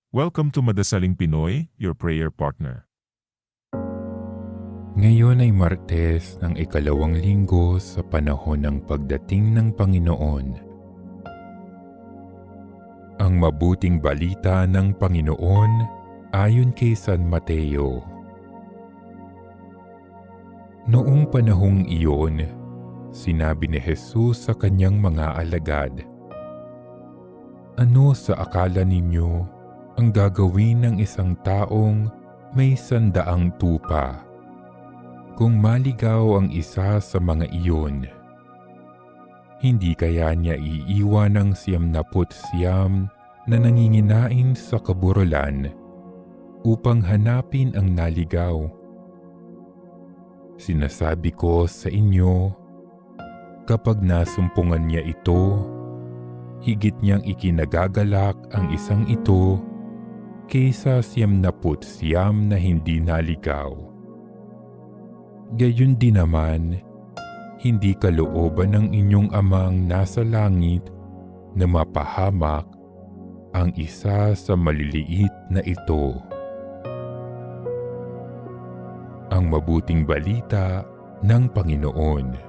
Welcome to Madasaling Pinoy, your prayer partner. Ngayon ay Martes ng ikalawang linggo sa panahon ng pagdating ng Panginoon. Ang mabuting balita ng Panginoon ayon kay San Mateo. Noong panahong iyon, sinabi ni Jesus sa kanyang mga alagad, "Ano sa akala ninyo ang gagawin ng isang taong may 100 tupa? Kung maligaw ang isa sa mga iyon, hindi kaya niya iiwan ang 99 na nanginginain sa kaburulan upang hanapin ang naligaw? Sinasabi ko sa inyo, kapag nasumpungan niya ito, higit niyang ikinagagalak ang isang ito kaysa 99 na hindi naligaw. Gayon din naman, hindi kalooban ng inyong amang nasa langit na mapahamak ang isa sa maliliit na ito." Ang mabuting balita ng Panginoon.